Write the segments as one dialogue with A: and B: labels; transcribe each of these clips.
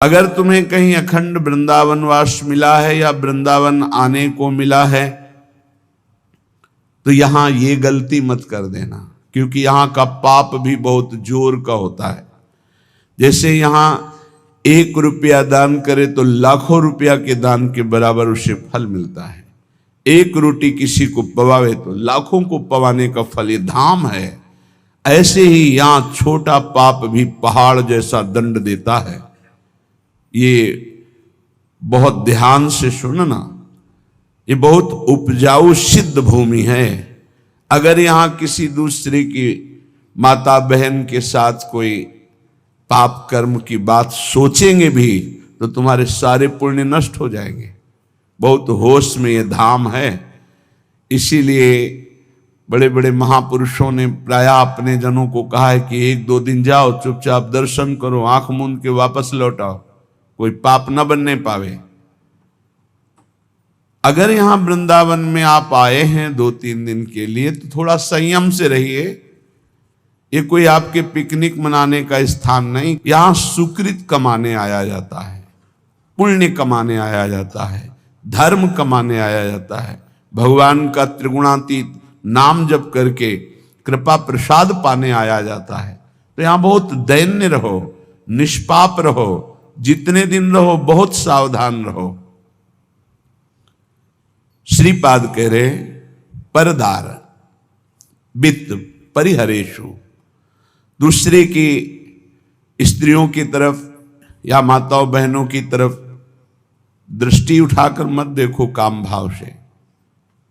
A: अगर तुम्हें कहीं अखंड वृंदावन वास मिला है या वृंदावन आने को मिला है तो यहां ये गलती मत कर देना, क्योंकि यहां का पाप भी बहुत जोर का होता है। जैसे यहां 1 रुपया दान करे तो लाखों रुपया के दान के बराबर उसे फल मिलता है। 1 रोटी किसी को पवावे तो लाखों को पवाने का फल, ये धाम है। ऐसे ही यहां छोटा पाप भी पहाड़ जैसा दंड देता है। ये बहुत ध्यान से सुनना, ये बहुत उपजाऊ सिद्ध भूमि है। अगर यहां किसी दूसरे की माता बहन के साथ कोई पाप कर्म की बात सोचेंगे भी तो तुम्हारे सारे पुण्य नष्ट हो जाएंगे। बहुत होश में ये धाम है। इसीलिए बड़े बड़े महापुरुषों ने प्राय अपने जनों को कहा है कि 1-2 दिन जाओ, चुपचाप दर्शन करो, आंख मूंद के वापस लौट आओ, कोई पाप न बनने पावे। अगर यहां वृंदावन में आप आए हैं 2-3 दिन के लिए तो थोड़ा संयम से रहिए। ये कोई आपके पिकनिक मनाने का स्थान नहीं। यहां सुकृत कमाने आया जाता है, पुण्य कमाने आया जाता है, धर्म कमाने आया जाता है, भगवान का त्रिगुणातीत नाम जप करके कृपा प्रसाद पाने आया जाता है। तो यहां बहुत दैन्य रहो, निष्पाप रहो, जितने दिन रहो बहुत सावधान रहो। श्रीपाद कह रहे परदार वित्त परिहरेशु, दूसरे की स्त्रियों की तरफ या माताओं बहनों की तरफ दृष्टि उठाकर मत देखो काम भाव से,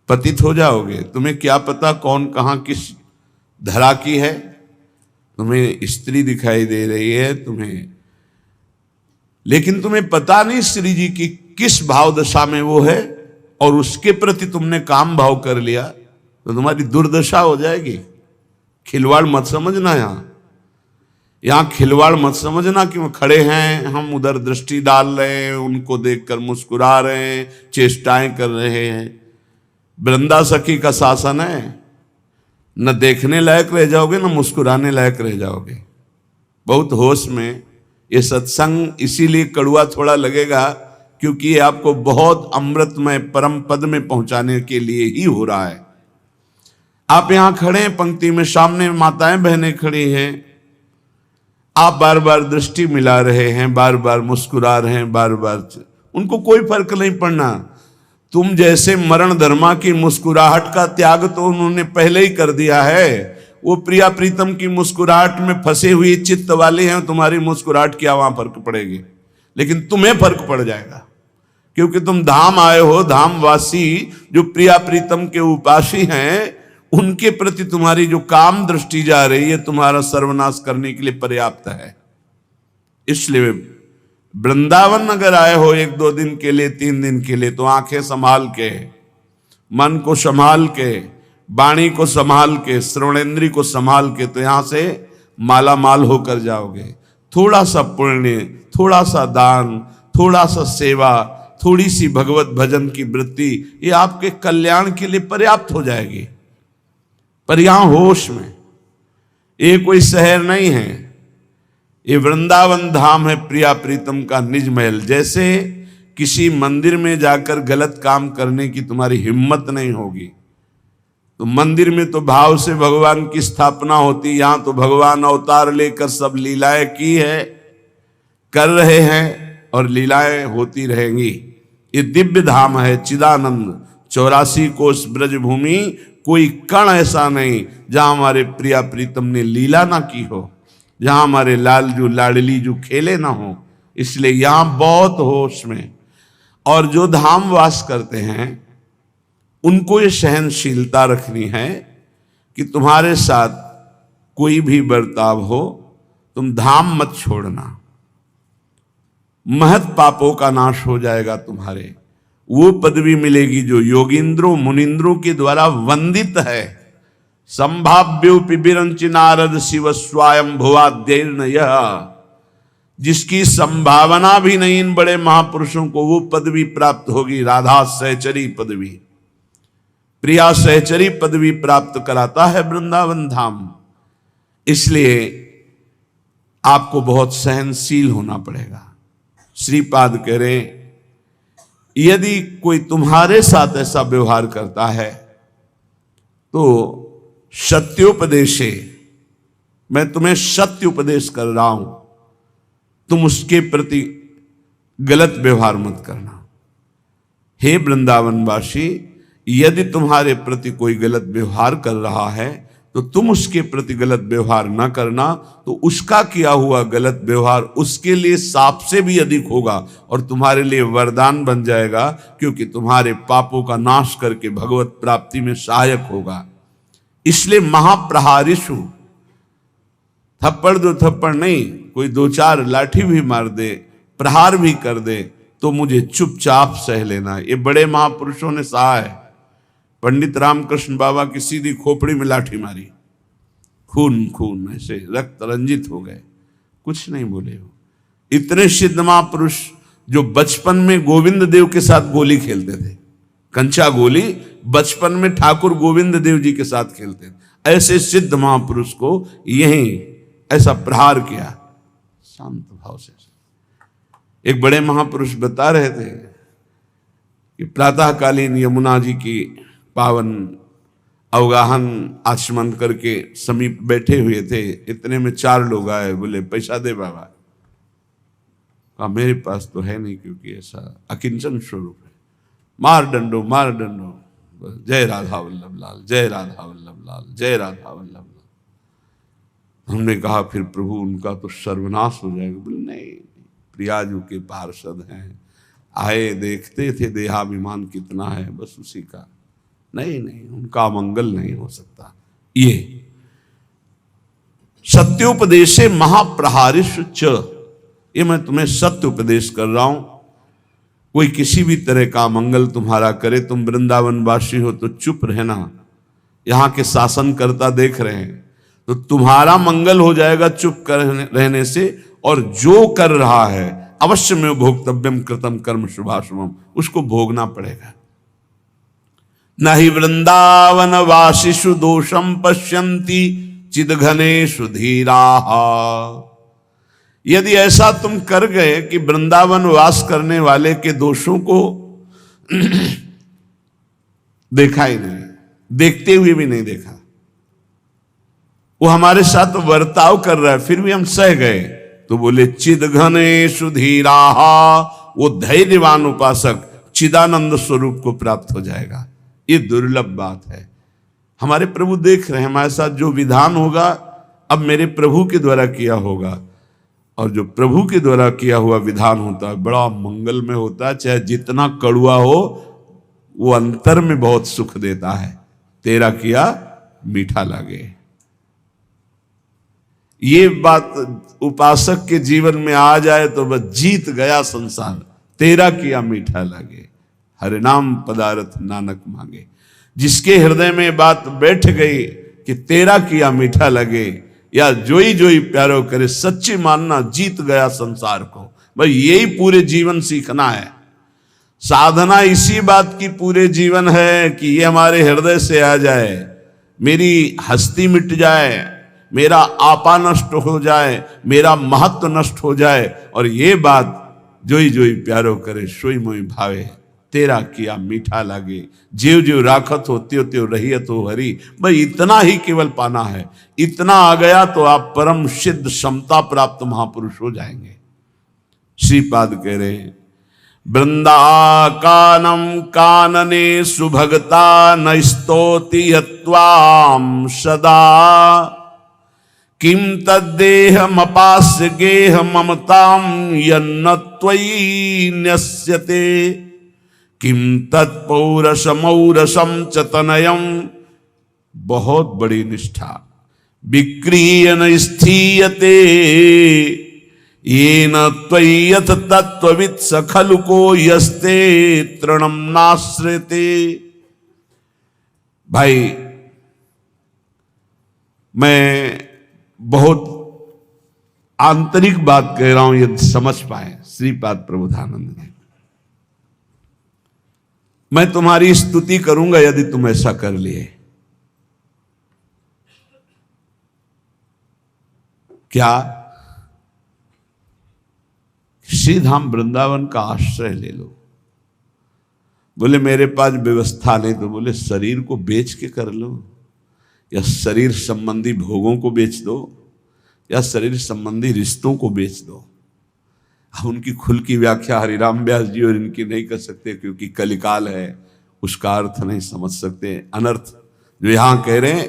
A: पतित हो जाओगे। तुम्हें क्या पता कौन कहां किस धरा की है। तुम्हें स्त्री दिखाई दे रही है तुम्हें, लेकिन तुम्हें पता नहीं श्री जी की किस भाव दशा में वो है, और उसके प्रति तुमने काम भाव कर लिया तो तुम्हारी दुर्दशा हो जाएगी। खिलवाड़ मत समझना। यहां खिलवाड़ मत समझना कि वो खड़े हैं, हम उधर दृष्टि डाल रहे हैं, उनको देखकर मुस्कुरा रहे हैं, चेष्टाएं कर रहे हैं। वृंदा सखी का शासन है, न देखने लायक रह जाओगे न मुस्कुराने लायक रह जाओगे। बहुत होश में। ये सत्संग इसीलिए कड़वा थोड़ा लगेगा क्योंकि ये आपको बहुत अमृतमय परम पद में पहुंचाने के लिए ही हो रहा है। आप यहां खड़े हैं पंक्ति में, सामने माताएं बहनें खड़ी हैं, आप बार बार दृष्टि मिला रहे हैं, बार बार मुस्कुरा रहे हैं, बार बार, उनको कोई फर्क नहीं पड़ना। तुम जैसे मरण धर्मा की मुस्कुराहट का त्याग तो उन्होंने पहले ही कर दिया है। वो प्रिया प्रीतम की मुस्कुराहट में फंसे हुए चित्त वाले हैं, तुम्हारी मुस्कुराहट क्या वहां फर्क पड़ेगी, लेकिन तुम्हें फर्क पड़ जाएगा क्योंकि तुम धाम आए हो। धामवासी जो प्रिया प्रीतम के उपासी हैं, उनके प्रति तुम्हारी जो काम दृष्टि जा रही है तुम्हारा सर्वनाश करने के लिए पर्याप्त है। इसलिए वृंदावन अगर आए हो 1-2 दिन के लिए, 3 दिन के लिए, तो आंखें संभाल के, मन को संभाल के, वाणी को संभाल के, श्रवणेंद्री को संभाल के, तो यहां से माला माल होकर जाओगे। थोड़ा सा पुण्य, थोड़ा सा दान, थोड़ा सा सेवा, थोड़ी सी भगवत भजन की वृत्ति, ये आपके कल्याण के लिए पर्याप्त हो जाएगी। पर यहां होश में, ये कोई शहर नहीं है, ये वृंदावन धाम है, प्रिया प्रीतम का निज महल। जैसे किसी मंदिर में जाकर गलत काम करने की तुम्हारी हिम्मत नहीं होगी, तो मंदिर में तो भाव से भगवान की स्थापना होती, यहां तो भगवान अवतार लेकर सब लीलाएं की है, कर रहे हैं और लीलाएं होती रहेंगी। ये दिव्य धाम है, चिदानंद। 84 कोस ब्रज भूमि, कोई कण ऐसा नहीं जहां हमारे प्रिया प्रीतम ने लीला ना की हो, जहां हमारे लालजू लाडली जो खेले ना हो। इसलिए यहां बहुत होश में। और जो धाम वास करते हैं उनको ये सहनशीलता रखनी है कि तुम्हारे साथ कोई भी बर्ताव हो, तुम धाम मत छोड़ना। महत पापों का नाश हो जाएगा तुम्हारे। वो पदवी मिलेगी जो योगींद्रों मुनिंद्रों के द्वारा वंदित है। संभाव्योपि विरंचि नारद शिव स्वयं भुवाद्यैर्न यह, जिसकी संभावना भी नहीं इन बड़े महापुरुषों को वो पदवी प्राप्त होगी। राधा सहचरी पदवी, प्रिया सहचरी पदवी प्राप्त कराता है वृंदावन धाम। इसलिए आपको बहुत सहनशील होना पड़ेगा। श्रीपाद कह रहे यदि कोई तुम्हारे साथ ऐसा व्यवहार करता है तो सत्योपदेशे, मैं तुम्हें सत्य उपदेश कर रहा हूं, तुम उसके प्रति गलत व्यवहार मत करना। हे वृंदावनवासी, यदि तुम्हारे प्रति कोई गलत व्यवहार कर रहा है तो तुम उसके प्रति गलत व्यवहार न करना, तो उसका किया हुआ गलत व्यवहार उसके लिए साप से भी अधिक होगा और तुम्हारे लिए वरदान बन जाएगा, क्योंकि तुम्हारे पापों का नाश करके भगवत प्राप्ति में सहायक होगा। इसलिए महाप्रहारिषु, थप्पड़ दो थप्पड़ नहीं, कोई दो चार लाठी भी मार दे, प्रहार भी कर दे, तो मुझे चुपचाप सह लेना। ये बड़े महापुरुषों ने सहा है। पंडित रामकृष्ण बाबा की सीधी खोपड़ी में लाठी मारी, खून खून ऐसे रक्त रंजित हो गए, कुछ नहीं बोले हो। इतने सिद्ध महापुरुष जो बचपन में गोविंद देव के साथ गोली खेलते थे, कंचा गोली बचपन में ठाकुर गोविंद देव जी के साथ खेलते थे, ऐसे सिद्ध महापुरुष को यहीं ऐसा प्रहार किया शांत भाव से। एक बड़े महापुरुष बता रहे थे कि प्रातःकालीन यमुना जी की पावन अवगाहन आचमन करके समीप बैठे हुए थे। इतने में 4 लोग आए, बोले पैसा दे बाबा। कहा मेरे पास तो है नहीं, क्योंकि ऐसा अकिंचन स्वरूप है। मार डंडो मार डंडो, जय राधा वल्लभ लाल, जय राधा वल्लभ लाल, जय राधा वल्लभ लाल। हमने कहा फिर प्रभु उनका तो सर्वनाश हो जाएगा। बोले नहीं, प्रियाजू के पार्षद हैं, आए देखते थे देहाभिमान कितना है, बस उसी का। नहीं नहीं, उनका मंगल नहीं हो सकता। ये सत्योपदेशे महाप्रहारिषु च, ये मैं तुम्हें सत्य उपदेश कर रहा हूं। कोई किसी भी तरह का मंगल तुम्हारा करे, तुम वृंदावनवासी हो तो चुप रहना। यहां के शासनकर्ता देख रहे हैं, तो तुम्हारा मंगल हो जाएगा चुप रहने से, और जो कर रहा है अवश्य में भोक्तव्यम कृतम कर्म शुभाशुभम, उसको भोगना पड़ेगा। न हि वृंदावन वासिषु दोषम पश्यन्ति चिदघनेषु धीराः। यदि ऐसा तुम कर गए कि वृंदावन वास करने वाले के दोषों को देखा ही नहीं, देखते हुए भी नहीं देखा, वो हमारे साथ वर्ताव कर रहा है फिर भी हम सह गए, तो बोले चिदघनेषु धीराः, वो धैर्यवान उपासक चिदानंद स्वरूप को प्राप्त हो जाएगा। ये दुर्लभ बात है। हमारे प्रभु देख रहे हैं हमारे साथ, जो विधान होगा अब मेरे प्रभु के द्वारा किया होगा, और जो प्रभु के द्वारा किया हुआ विधान होता है बड़ा मंगलमय होता है। चाहे जितना कड़ुआ हो, वो अंतर में बहुत सुख देता है। तेरा किया मीठा लगे, ये बात उपासक के जीवन में आ जाए तो बस जीत गया संसार। तेरा किया मीठा लगे, हरे नाम पदारथ नानक मांगे। जिसके हृदय में बात बैठ गई कि तेरा किया मीठा लगे, या जोई जोई प्यारो करे, सच्ची मानना जीत गया संसार को। भाई यही पूरे जीवन सीखना है। साधना इसी बात की पूरे जीवन है कि ये हमारे हृदय से आ जाए, मेरी हस्ती मिट जाए, मेरा आपा नष्ट हो जाए, मेरा महत्व नष्ट हो जाए, और ये बात जोई जोई प्यारो करे सोई मोई भावे, तेरा किया मीठा लागे। जीव जीव राखत हो त्यो त्यो रहियत हो हरि। भाई इतना ही केवल पाना है। इतना आ गया तो आप परम सिद्ध समता प्राप्त महापुरुष हो जाएंगे। श्रीपाद कह रहे हैं, वृंदा कानम कानने सुभगता न स्तोति यत्वाम सदा, किम तद्देहमपास्य गेह ममताम यन्न त्वयि न्यस्यते, किम तत्पौरसमौरसम च तनयम। बहुत बड़ी निष्ठा। विक्रियन स्थीयते येन त्वय्यथ तत्त्ववित् स खलु को यस्ते तृणम नाश्रयते। भाई मैं बहुत आंतरिक बात कह रहा हूं, यदि समझ पाए श्रीपाद प्रबोधानंद ने। मैं तुम्हारी स्तुति करूंगा यदि तुम ऐसा कर लिए। क्या श्री धाम वृंदावन का आश्रय ले लो। बोले मेरे पास व्यवस्था नहीं, तो बोले शरीर को बेच के कर लो, या शरीर संबंधी भोगों को बेच दो, या शरीर संबंधी रिश्तों को बेच दो। अब उनकी खुल की व्याख्या हरिराम व्यास जी और इनकी नहीं कर सकते, क्योंकि कलिकाल है, उसका अर्थ नहीं समझ सकते। अनर्थ जो यहां कह रहे हैं,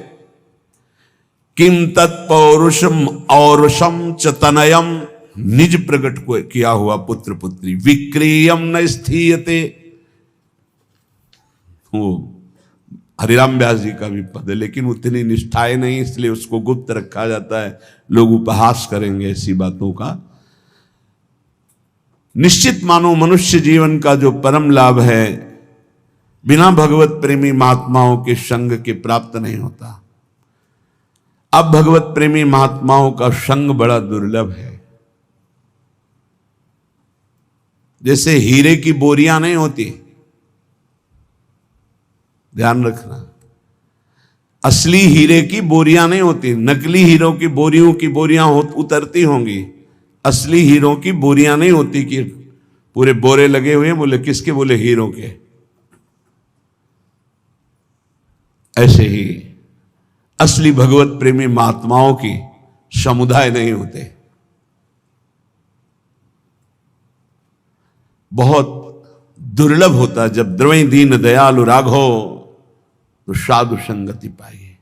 A: किम तत्पौरुषम औरुषम च तनयम, निज प्रकट को किया हुआ पुत्र पुत्री, विक्रियम न स्थीयते। वो हरिराम व्यास जी का भी पद है, लेकिन उतनी निष्ठाएं नहीं, इसलिए उसको गुप्त रखा जाता है। लोग उपहास करेंगे ऐसी बातों का। निश्चित मानो मनुष्य जीवन का जो परम लाभ है, बिना भगवत प्रेमी महात्माओं के संग के प्राप्त नहीं होता। अब भगवत प्रेमी महात्माओं का संग बड़ा दुर्लभ है। जैसे हीरे की बोरियां नहीं होती, ध्यान रखना, असली हीरे की बोरियां नहीं होती, नकली हीरों की बोरियां उतरती होंगी, असली हीरों की बोरियां नहीं होती कि पूरे बोरे लगे हुए हैं। बोले किसके? बोले हीरों के। ऐसे ही असली भगवत प्रेमी महात्माओं की समुदाय नहीं होते। बहुत दुर्लभ होता, जब द्रवई दीन दयालु राघो तो साधु संगति पाइए।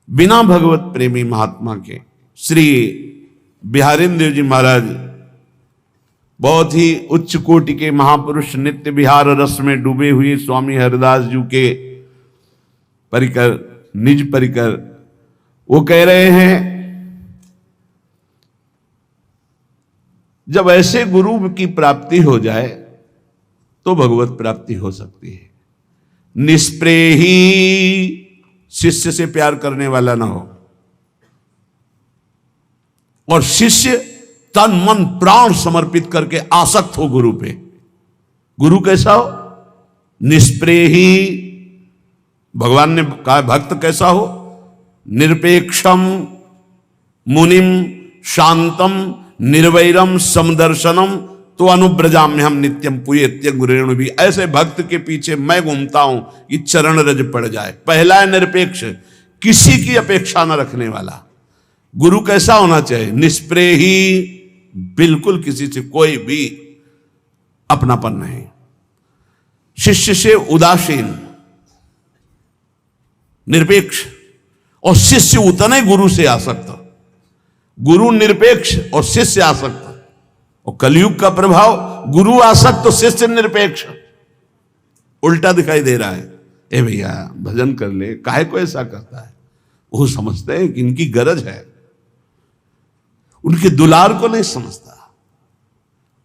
A: बिना भगवत प्रेमी महात्मा के, श्री बिहारेंद्र जी महाराज बहुत ही उच्च कोटि के महापुरुष, नित्य विहार रस में डूबे हुए स्वामी हरिदास जी के परिकर, निज परिकर, वो कह रहे हैं, जब ऐसे गुरु की प्राप्ति हो जाए तो भगवत प्राप्ति हो सकती है। निष्प्रेही, शिष्य से प्यार करने वाला ना हो, और शिष्य तन मन प्राण समर्पित करके आसक्त हो गुरु पे। गुरु कैसा हो? निष्प्रेही। भगवान ने कहा भक्त कैसा हो? निरपेक्षम मुनिम शांतम निर्वैरम समदर्शनम तो अनुब्रजाम्य हम नित्यम पुयेत्य गुरेणु भी। ऐसे भक्त के पीछे मैं घूमता हूं कि चरण रज पड़ जाए। पहला है निरपेक्ष, किसी की अपेक्षा न रखने वाला। गुरु कैसा होना चाहिए? निष्प्रेही, बिल्कुल किसी से कोई भी अपनापन नहीं। शिष्य से उदासीन, निरपेक्ष, और शिष्य उतने गुरु से आसक्त। गुरु निरपेक्ष और शिष्य आसक्त। और कलयुग का प्रभाव, गुरु आसक्त तो शिष्य निरपेक्ष, उल्टा दिखाई दे रहा है। ए भैया भजन कर ले, काहे को ऐसा करता है? वो समझते हैं कि इनकी गरज है, उनके दुलार को नहीं समझता।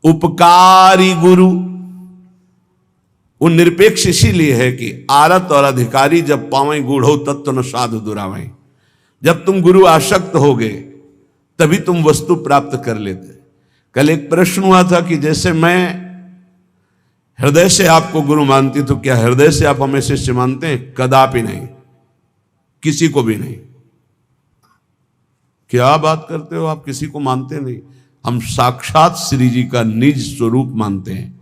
A: उपकारी गुरु वो निरपेक्ष इसीलिए है कि आरत और अधिकारी जब पावे गूढ़ो तत्व न साधु दुरावें। जब तुम गुरु आसक्त होगे तभी तुम वस्तु प्राप्त कर लेते। कल एक प्रश्न हुआ था कि जैसे मैं हृदय से आपको गुरु मानती, तो क्या हृदय से आप हमें शिष्य मानते हैं? कदापि नहीं, किसी को भी नहीं। क्या बात करते हो आप? किसी को मानते नहीं। हम साक्षात श्री जी का निज स्वरूप मानते हैं।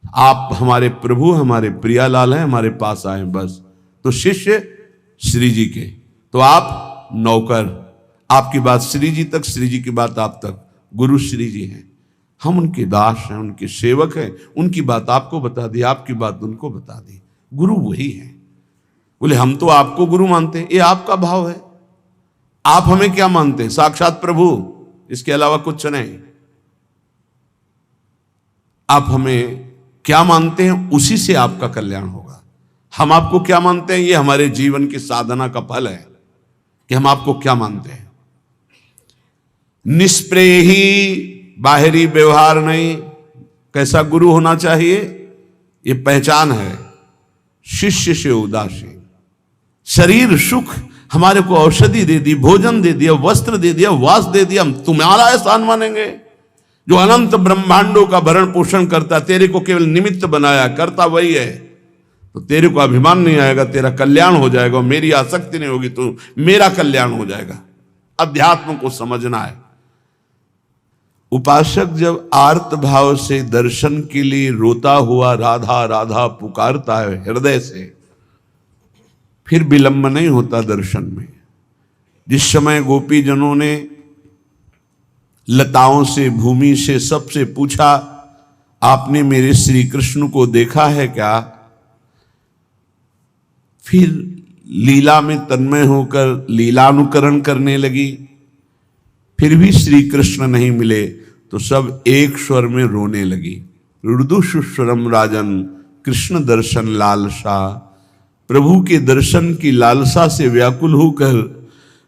A: आप हमारे प्रभु, हमारे प्रियालाल हैं, हमारे पास आए बस। तो शिष्य श्री जी के, तो आप नौकर, आपकी बात श्री जी तक, श्री जी की बात आप तक। गुरु श्री जी हैं, हम उनके दास हैं, उनके सेवक हैं। उनकी बात आपको बता दी, आपकी बात उनको बता दी। गुरु वही है। बोले हम तो आपको गुरु मानते हैं। ये आपका भाव है। आप हमें क्या मानते हैं? साक्षात प्रभु, इसके अलावा कुछ नहीं। आप हमें क्या मानते हैं, उसी से आपका कल्याण होगा। हम आपको क्या मानते हैं, ये हमारे जीवन की साधना का फल है कि हम आपको क्या मानते हैं। निष्प्रेही, बाहरी व्यवहार नहीं। कैसा गुरु होना चाहिए? ये पहचान है। शिष्य से उदासीन। शरीर सुख, हमारे को औषधि दे दी, भोजन दे दिया, वस्त्र दे दिया, वास दे दिया, हम तुम्हारा एहसान मानेंगे? जो अनंत ब्रह्मांडों का भरण पोषण करता, तेरे को केवल निमित्त बनाया, करता वही है, तो तेरे को अभिमान नहीं आएगा, तेरा कल्याण हो जाएगा। मेरी आसक्ति नहीं होगी तो मेरा कल्याण हो जाएगा। अध्यात्म को समझना है। उपासक जब आर्त भाव से दर्शन के लिए रोता हुआ राधा राधा पुकारता है हृदय से, फिर विलंब नहीं होता दर्शन में। जिस समय गोपी जनों ने लताओं से, भूमि से, सबसे पूछा आपने मेरे श्री कृष्ण को देखा है क्या, फिर लीला में तन्मय होकर लीलानुकरण करने लगी, फिर भी श्री कृष्ण नहीं मिले तो सब एक स्वर में रोने लगी। रुदुषुस्वरम राजन कृष्ण दर्शन लालसा, प्रभु के दर्शन की लालसा से व्याकुल होकर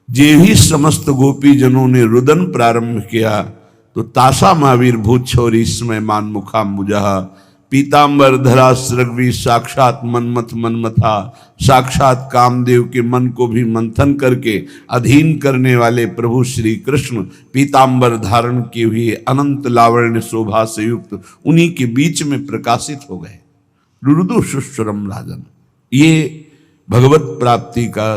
A: जे ही समस्त गोपी जनों ने रुदन प्रारंभ किया तो तासा महावीर भूत छोरी स्मय मान मुखाम्बुजहा, पीतांबर धरा सृग्वी साक्षात मनमथ मनमथा, साक्षात कामदेव के मन को भी मंथन करके अधीन करने वाले प्रभु श्री कृष्ण पीतांबर धारण किए हुए अनंत लावण्य शोभा से युक्त उन्हीं के बीच में प्रकाशित हो गए। रुदुषुस्वरम राजन, ये भगवत प्राप्ति का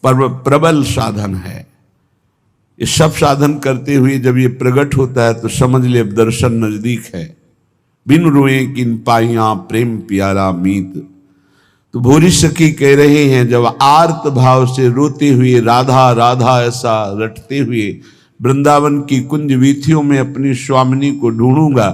A: प्रबल साधन है। ये सब साधन करते हुए जब ये प्रकट होता है तो समझ ले अब दर्शन नजदीक है। बिन रोए किन पाइया प्रेम प्यारा मीत, तो भोरी सखी कह रहे हैं जब आर्त भाव से रोते हुए राधा राधा ऐसा रटते हुए वृंदावन की कुंज वीथियों में अपनी स्वामिनी को ढूंढूंगा,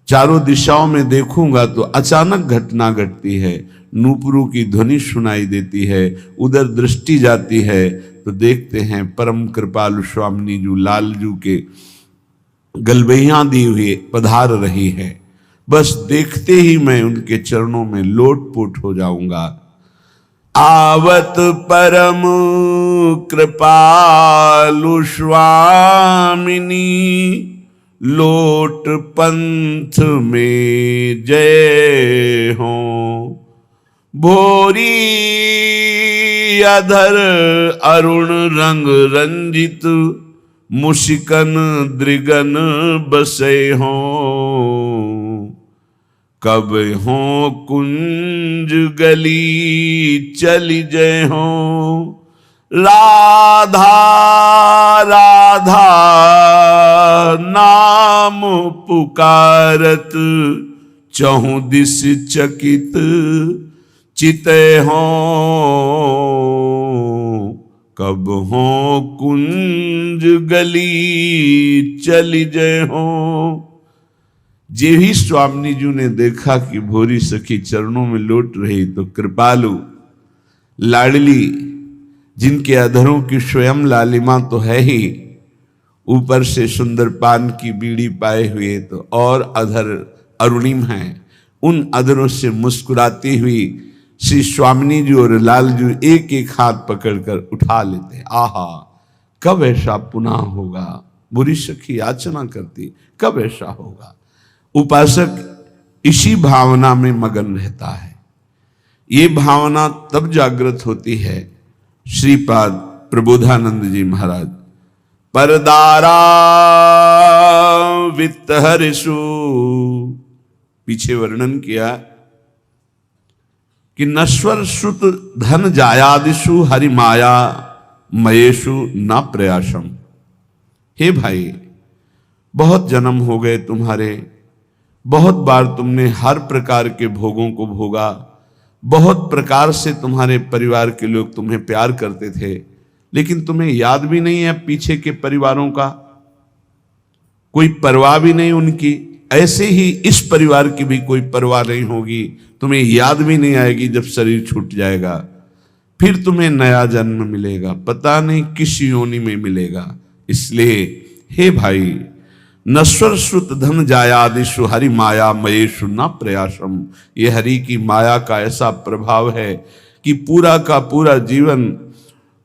A: चारों दिशाओं में देखूंगा तो अचानक घटना घटती है, नूपुरों की ध्वनि सुनाई देती है, उधर दृष्टि जाती है तो देखते हैं परम कृपालु स्वामिनी जू लालजू के गलबैयां दी हुए पधार रही है। बस देखते ही मैं उनके चरणों में लोटपोट हो जाऊंगा। आवत परम कृपालु स्वामिनी, लोट पंथ में जय हो, भोरी अधर अरुण रंग रंजित, मुशिकन दृगन बसे हो, कब हो कुंज गली चली जय हो, राधा राधा नाम पुकारत, चहु दिस चकित चिते हो, कब हो कुंज गली चली जय हो। जे ही स्वामिनी जी ने देखा कि भोरी सखी चरणों में लौट रही तो कृपालु लाडली, जिनके अधरों की स्वयं लालिमा तो है ही, ऊपर से सुंदर पान की बीड़ी पाए हुए तो और अधर अरुणिम हैं, उन अधरों से मुस्कुराती हुई श्री स्वामिनी जी और लालजू एक एक हाथ पकड़कर उठा लेते। आहा, कब ऐसा पुनः होगा। बुरी सखी याचना करती कब ऐसा होगा। उपासक इसी भावना में मगन रहता है। ये भावना तब जागृत होती है, श्रीपाद प्रबोधानंद जी महाराज परदारा वित्त हरिषु, पीछे वर्णन किया कि नश्वर श्रुत धन जायादिषु हरि माया मयेषु न प्रयासम। हे भाई, बहुत जन्म हो गए तुम्हारे, बहुत बार तुमने हर प्रकार के भोगों को भोगा, बहुत प्रकार से तुम्हारे परिवार के लोग तुम्हें प्यार करते थे, लेकिन तुम्हें याद भी नहीं है पीछे के परिवारों का, कोई परवाह भी नहीं उनकी। ऐसे ही इस परिवार की भी कोई परवाह नहीं होगी, तुम्हें याद भी नहीं आएगी जब शरीर छूट जाएगा। फिर तुम्हें नया जन्म मिलेगा, पता नहीं किस योनि में मिलेगा। इसलिए हे भाई, नश्वर श्रुत धन जायादिषु हरि माया मयेषु न प्रयासम। ये हरि की माया का ऐसा प्रभाव है कि पूरा का पूरा जीवन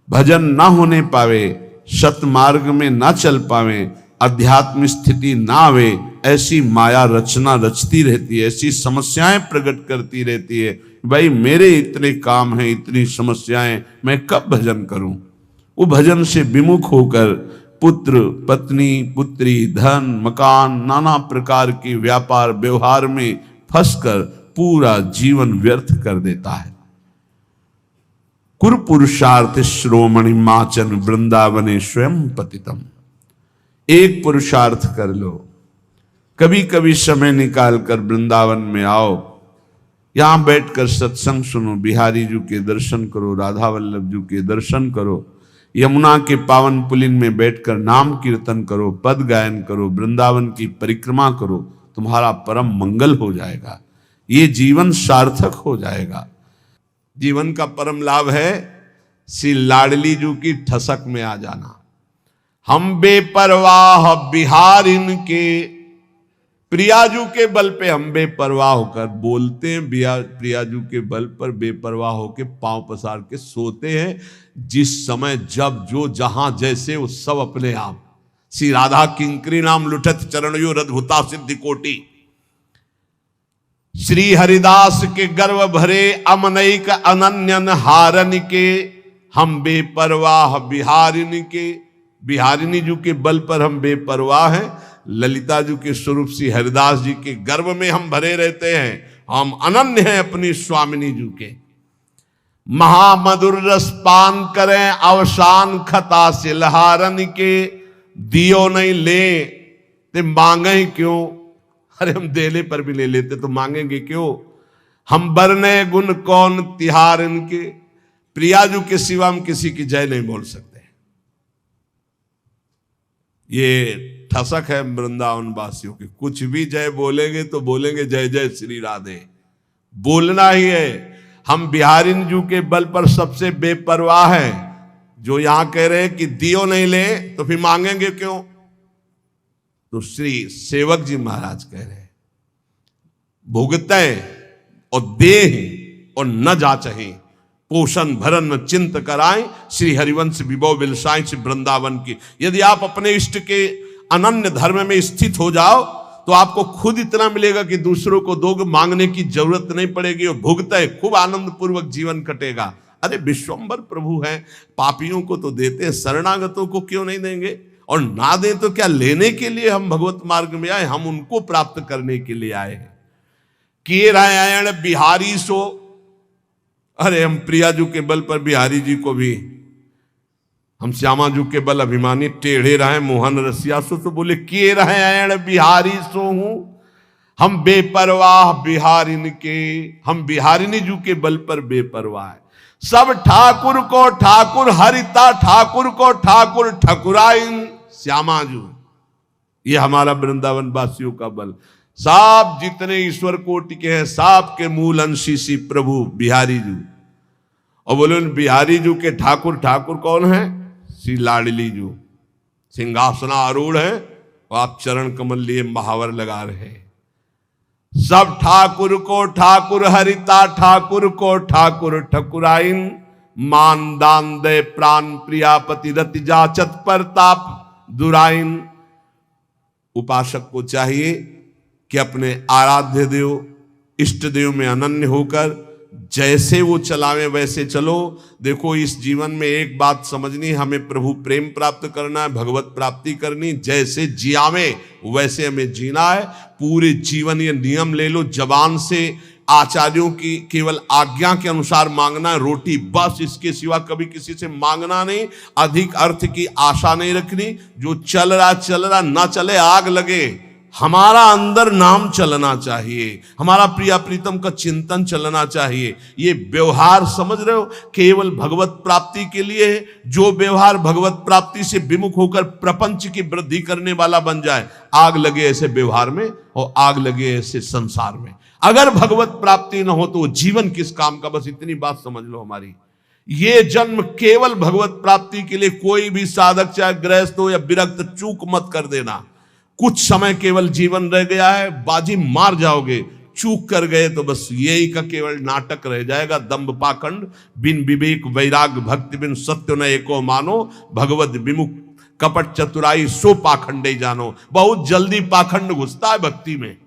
A: भजन ना होने पावे, सतमार्ग में ना चल पावे, अध्यात्म स्थिति ना आवे, ऐसी माया रचना रचती रहती है, ऐसी समस्याएं प्रकट करती रहती है। भाई मेरे इतने काम हैं, इतनी समस्याएं, मैं कब भजन करूं। वो भजन से विमुख होकर पुत्र पत्नी पुत्री धन मकान नाना प्रकार के व्यापार व्यवहार में फंसकर पूरा जीवन व्यर्थ कर देता है। कुर पुरुषार्थ श्रोमणि माचन वृंदावने स्वयं पतितम। एक पुरुषार्थ कर लो, कभी कभी समय निकाल कर वृंदावन में आओ, यहां बैठकर सत्संग सुनो, बिहारी जी के दर्शन करो, राधा वल्लभ जी के दर्शन करो, यमुना के पावन पुलिन में बैठकर नाम कीर्तन करो, पद गायन करो, वृंदावन की परिक्रमा करो, तुम्हारा परम मंगल हो जाएगा, ये जीवन सार्थक हो जाएगा। जीवन का परम लाभ है श्री लाडली जी की ठसक में आ जाना। हम बेपरवाह बिहारिन के, प्रियाजू के बल पे हम बेपरवाह होकर बोलते हैं, प्रियाजू के बल पर बेपरवाह होकर पांव पसार के सोते हैं। जिस समय जब जो जहां जैसे वो सब अपने आप। श्री राधा किंकरी नाम लुठत चरणयो रद्भुता सिद्धि कोटि, श्री हरिदास के गर्व भरे अमनैक अनन्यन हारन के, हम बेपरवाह बिहारिन के, बिहारिनी जी के बल पर हम बेपरवाह हैं। ललिता जी के स्वरूप श्री हरिदास जी के गर्व में हम भरे रहते हैं, हम अनन्य हैं अपनी स्वामिनी जी के। महामधुर रस पान करें अवसान खता सिलहारन के, दियो नहीं ले ते मांगे क्यों, अरे हम देले पर भी ले लेते तो मांगेंगे क्यों। हम बरने गुण कौन तिहार इनके, प्रियाजू के सिवा हम किसी की जय नहीं बोल सकते। ये ठसक है वृंदावन वासियों की, कुछ भी जय बोलेंगे तो बोलेंगे जय जय श्री राधे, बोलना ही है। हम बिहारिन जू के बल पर सबसे बेपरवाह हैं, जो यहां कह रहे हैं कि दियो नहीं ले तो फिर मांगेंगे क्यों। तो श्री सेवक जी महाराज कह रहे हैं भुगतें और देह और न जाचहें, पोषण भरन न चिंत कराएं, श्री हरिवंश विभव विलसाएं श्री वृंदावन की। यदि आप अपने इष्ट के अनन्य धर्म में स्थित हो जाओ तो आपको खुद इतना मिलेगा कि दूसरों को दोगे, मांगने की जरूरत नहीं पड़ेगी और भुगते खूब आनंद पूर्वक जीवन कटेगा। अरे विश्वंभर प्रभु हैं, पापियों को तो देते हैं, शरणागतों को क्यों नहीं देंगे। और ना दें तो क्या लेने के लिए हम भगवत मार्ग में आए, हम उनको प्राप्त करने के लिए आए हैं। किए रायण बिहारी सो, अरे हम प्रियाजू के बल पर बिहारी जी को भी, हम श्यामाजू के बल अभिमानी टेढ़े रहे मोहन रसिया सो, तो बोले किए रायण बिहारी सो हूं, हम बेपरवाह बिहारिन के, हम बिहारिनी जू के बल पर बेपरवाह है। सब ठाकुर को ठाकुर हरिता, ठाकुर को ठाकुर ठकुराइन श्यामाजू, ये हमारा वृंदावन वासियों का बल। साब जितने ईश्वर कोटि के हैं, साब के मूल अंशी श्री प्रभु बिहारी जू। और बोले बिहारी जू के ठाकुर, ठाकुर कौन है, श्री लाडली जू। सिंहासना आरूढ़ है और आप चरण कमल लिए महावर लगा रहे हैं। सब ठाकुर को ठाकुर हरिता, ठाकुर को ठाकुर ठकुराइन, मान दान दे प्राण प्रियापति रति जाचत परताप दुराइन। उपासक को चाहिए कि अपने आराध्य देव इष्ट देव में अनन्य होकर जैसे वो चलावे वैसे चलो। देखो इस जीवन में एक बात समझनी, हमें प्रभु प्रेम प्राप्त करना है, भगवत प्राप्ति करनी, जैसे जियावे वैसे हमें जीना है। पूरे जीवन ये नियम ले लो, जबान से आचार्यों की केवल आज्ञा के अनुसार मांगना है, रोटी बस, इसके सिवा कभी किसी से मांगना नहीं, अधिक अर्थ की आशा नहीं रखनी। जो चल रहा ना चले, आग लगे, हमारा अंदर नाम चलना चाहिए, हमारा प्रिया प्रीतम का चिंतन चलना चाहिए। ये व्यवहार समझ रहे हो, केवल भगवत प्राप्ति के लिए है। जो व्यवहार भगवत प्राप्ति से विमुख होकर प्रपंच की वृद्धि करने वाला बन जाए, आग लगे ऐसे व्यवहार में और आग लगे ऐसे संसार में। अगर भगवत प्राप्ति न हो तो जीवन किस काम का, बस इतनी बात समझ लो हमारी। ये जन्म केवल भगवत प्राप्ति के लिए, कोई भी साधक चाहे गृहस्थ हो या विरक्त, चूक मत कर देना। कुछ समय केवल जीवन रह गया है, बाजी मार जाओगे, चूक कर गए तो बस यही का केवल नाटक रह जाएगा। दंभ पाखंड बिन विवेक वैराग भक्ति बिन सत्य न एको मानो, भगवत विमुख कपट चतुराई सो पाखंडे जानो। बहुत जल्दी पाखंड घुसता है भक्ति में।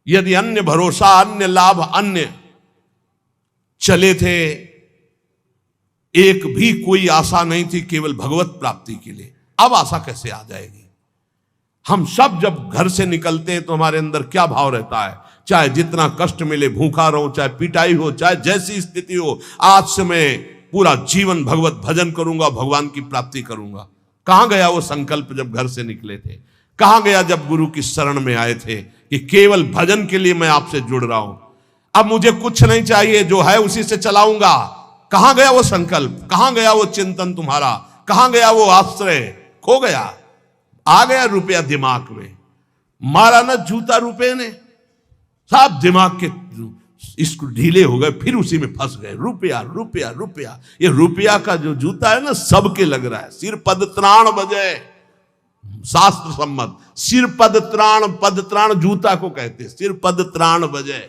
A: यदि अन्य भरोसा, अन्य लाभ, अन्य चले थे, एक भी कोई आशा नहीं थी केवल भगवत प्राप्ति के लिए, अब आशा कैसे आ जाएगी। हम सब जब घर से निकलते हैं तो हमारे अंदर क्या भाव रहता है, चाहे जितना कष्ट मिले, भूखा रहूं, चाहे पिटाई हो, चाहे जैसी स्थिति हो, आज से मैं पूरा जीवन भगवत भजन करूंगा, भगवान की प्राप्ति करूंगा। कहां गया वो संकल्प जब घर से निकले थे? कहां गया जब गुरु की शरण में आए थे कि केवल भजन के लिए मैं आपसे जुड़ रहा हूं, अब मुझे कुछ नहीं चाहिए, जो है उसी से चलाऊंगा? कहां गया वो संकल्प? कहां गया वो चिंतन तुम्हारा? कहां गया वो आश्रय? खो गया। आ गया रुपया दिमाग में, मारा ना जूता रुपये ने, सब दिमाग के इसको ढीले हो गए, फिर उसी में फंस गए। रुपया रुपया रुपया, ये रुपया का जो जूता है ना सबके लग रहा है। सिर पद त्राण बजे, शास्त्र सम्मत सिर पद त्राण जूता को कहते हैं। सिर पद त्राण बजे।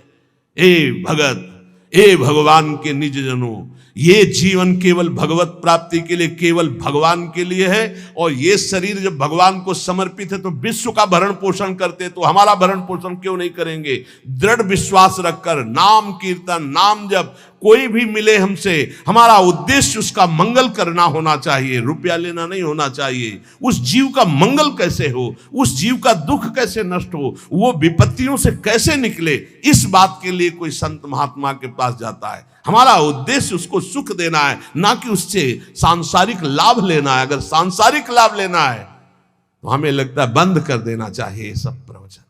A: ए भगत, ए भगवान के निज जनों, ये जीवन केवल भगवत प्राप्ति के लिए, केवल भगवान के लिए है। और ये शरीर जब भगवान को समर्पित है तो विश्व का भरण पोषण करते, तो हमारा भरण पोषण क्यों नहीं करेंगे? दृढ़ विश्वास रखकर नाम कीर्तन, नाम जब कोई भी मिले हमसे, हमारा उद्देश्य उसका मंगल करना होना चाहिए, रुपया लेना नहीं होना चाहिए। उस जीव का मंगल कैसे हो, उस जीव का दुख कैसे नष्ट हो, वो विपत्तियों से कैसे निकले, इस बात के लिए कोई संत महात्मा के पास जाता है। हमारा उद्देश्य उसको सुख देना है, ना कि उससे सांसारिक लाभ लेना है। अगर सांसारिक लाभ लेना है तो हमें लगता है बंद कर देना चाहिए ये सब प्रवचन।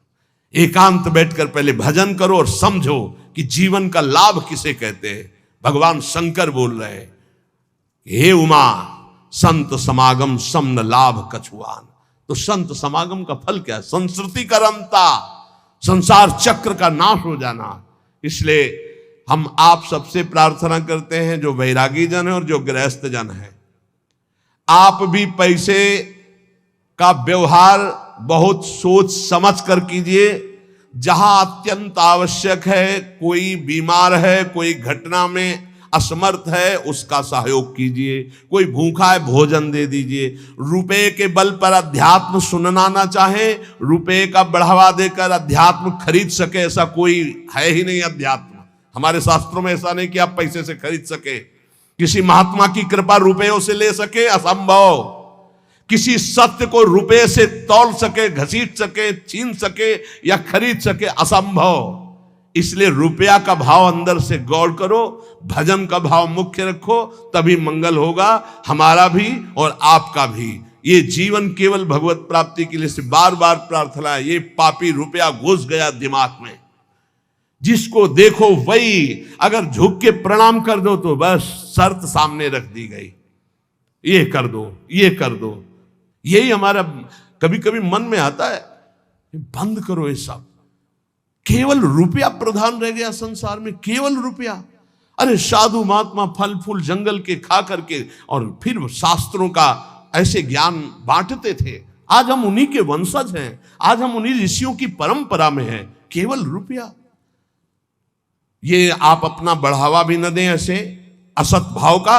A: एकांत बैठकर पहले भजन करो और समझो कि जीवन का लाभ किसे कहते हैं। भगवान शंकर बोल रहे हैं, हे उमा संत समागम समन लाभ कछुआन। तो संत समागम का फल क्या है? संस्कृति का रमता, संसार चक्र का नाश हो जाना। इसलिए हम आप सबसे प्रार्थना करते हैं, जो वैरागी जन है और जो गृहस्थ जन है, आप भी पैसे का व्यवहार बहुत सोच समझ कर कीजिए। जहां अत्यंत आवश्यक है, कोई बीमार है, कोई घटना में असमर्थ है, उसका सहयोग कीजिए। कोई भूखा है, भोजन दे दीजिए। रुपए के बल पर अध्यात्म सुनना ना चाहे, रुपए का बढ़ावा देकर अध्यात्म खरीद सके, ऐसा कोई है ही नहीं। अध्यात्म हमारे शास्त्रों में ऐसा नहीं कि आप पैसे से खरीद सके। किसी महात्मा की कृपा रुपयों से ले सके, असंभव। किसी सत्य को रुपए से तौल सके, घसीट सके, छीन सके या खरीद सके, असंभव। इसलिए रुपया का भाव अंदर से गौर करो, भजन का भाव मुख्य रखो, तभी मंगल होगा, हमारा भी और आपका भी। ये जीवन केवल भगवत प्राप्ति के लिए से बार बार प्रार्थना है। ये पापी रुपया घुस गया दिमाग में, जिसको देखो वही अगर झुक के प्रणाम कर दो तो बस शर्त सामने रख दी गई, ये कर दो, ये कर दो। यही हमारा कभी कभी मन में आता है, बंद करो ये सब। केवल रुपया प्रधान रह गया संसार में, केवल रुपया। अरे साधु महात्मा फल फूल जंगल के खा करके और फिर शास्त्रों का ऐसे ज्ञान बांटते थे। आज हम उन्हीं के वंशज हैं, आज हम उन्हीं ऋषियों की परंपरा में हैं। केवल रुपया, ये आप अपना बढ़ावा भी न दें ऐसे असत भाव का,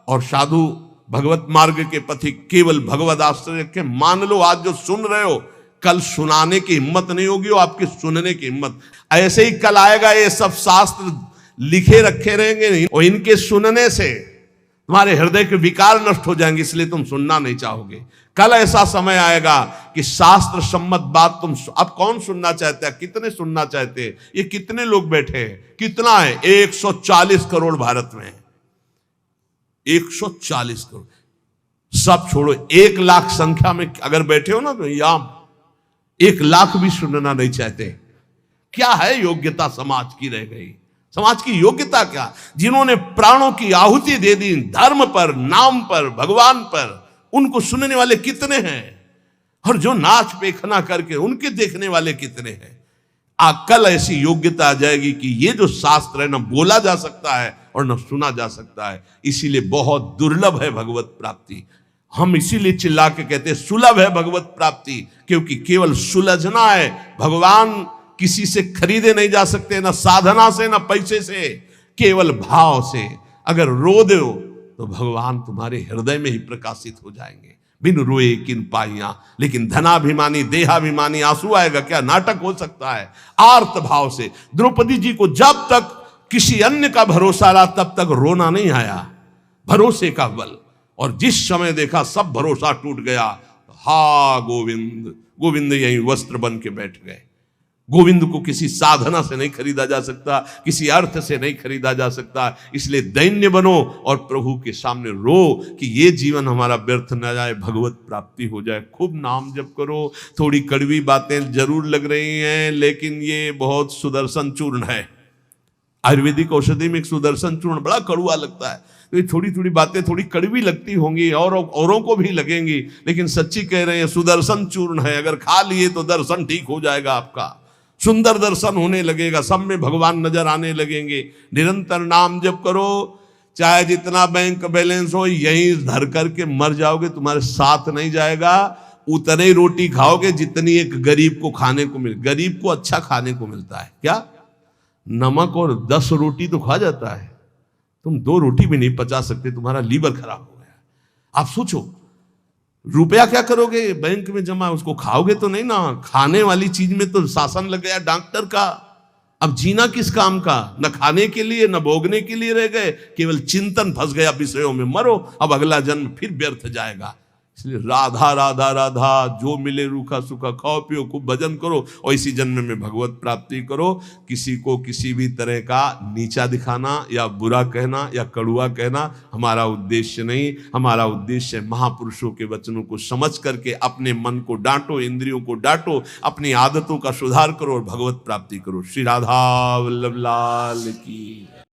A: और साधु भगवत मार्ग के पथिक केवल भगवत आश्रय रखें। मान लो आज जो सुन रहे हो, कल सुनाने की हिम्मत नहीं होगी और आपके सुनने की हिम्मत। ऐसे ही कल आएगा, ये सब शास्त्र लिखे रखे रहेंगे नहीं, और इनके सुनने से तुम्हारे हृदय के विकार नष्ट हो जाएंगे, इसलिए तुम सुनना नहीं चाहोगे। कल ऐसा समय आएगा कि शास्त्र सम्मत बात तुम अब कौन सुनना चाहता है, कितने सुनना चाहते हैं? ये कितने लोग बैठे हैं? कितना है? 140 करोड़ भारत में, 140 करोड़। सब छोड़ो, 1 लाख संख्या में अगर बैठे हो ना, तो यहां 1 लाख भी सुनना नहीं चाहते। क्या है योग्यता समाज की रह गई? समाज की योग्यता क्या? जिन्होंने प्राणों की आहुति दे दी धर्म पर, नाम पर, भगवान पर, उनको सुनने वाले कितने हैं? और जो नाच पेखना करके उनके देखने वाले कितने हैं? कल ऐसी योग्यता आ जाएगी कि ये जो शास्त्र है, न बोला जा सकता है और न सुना जा सकता है। इसीलिए बहुत दुर्लभ है भगवत प्राप्ति। हम इसीलिए चिल्ला के कहते हैं सुलभ है भगवत प्राप्ति, क्योंकि केवल सुलझना है। भगवान किसी से खरीदे नहीं जा सकते, ना साधना से, ना पैसे से, केवल भाव से। अगर रो दो तो भगवान तुम्हारे हृदय में ही प्रकाशित हो जाएंगे। बिन रोए किन पाइयां, लेकिन धनाभिमानी देहाभिमानी आंसू आएगा क्या? नाटक हो सकता है। आर्त भाव से द्रौपदी जी को जब तक किसी अन्य का भरोसा रहा तब तक रोना नहीं आया, भरोसे का बल। और जिस समय देखा सब भरोसा टूट गया, हा गोविंद, गोविंद यही वस्त्र बन के बैठ गए। गोविंद को किसी साधना से नहीं खरीदा जा सकता, किसी अर्थ से नहीं खरीदा जा सकता। इसलिए दैन्य बनो और प्रभु के सामने रो कि ये जीवन हमारा व्यर्थ न जाए, भगवत प्राप्ति हो जाए। खूब नाम जप करो। थोड़ी कड़वी बातें जरूर लग रही हैं, लेकिन ये बहुत सुदर्शन चूर्ण है। आयुर्वेदिक औषधि में एक सुदर्शन चूर्ण बड़ा कड़वा लगता है। तो ये थोड़ी थोड़ी बातें थोड़ी कड़वी लगती होंगी और औरों को भी लगेंगी, लेकिन सच्ची कह रहे हैं सुदर्शन चूर्ण है। अगर खा लिए तो दर्शन ठीक हो जाएगा, आपका सुंदर दर्शन होने लगेगा, सब में भगवान नजर आने लगेंगे। निरंतर नाम जप करो, चाहे जितना बैंक बैलेंस हो यहीं धर करके मर जाओगे, तुम्हारे साथ नहीं जाएगा। उतने रोटी खाओगे जितनी एक गरीब को खाने को मिल। गरीब को अच्छा खाने को मिलता है क्या? नमक और 10 रोटी तो खा जाता है, तुम 2 रोटी भी नहीं पचा सकते, तुम्हारा लीवर खराब हो गया। आप सोचो, रुपया क्या करोगे? बैंक में जमा, उसको खाओगे तो नहीं ना। खाने वाली चीज में तो शासन लग गया डॉक्टर का। अब जीना किस काम का? न खाने के लिए न भोगने के लिए रह गए, केवल चिंतन फंस गया विषयों में। मरो, अब अगला जन्म फिर व्यर्थ जाएगा। इसलिए राधा राधा राधा, जो मिले रूखा सूखा खाओ पियो, खूब भजन करो और इसी जन्म में भगवत प्राप्ति करो। किसी को किसी भी तरह का नीचा दिखाना या बुरा कहना या कड़ुआ कहना हमारा उद्देश्य नहीं। हमारा उद्देश्य महापुरुषों के वचनों को समझ करके अपने मन को डांटो, इंद्रियों को डांटो, अपनी आदतों का सुधार करो और भगवत प्राप्ति करो। श्री राधा वल्लभ लाल की।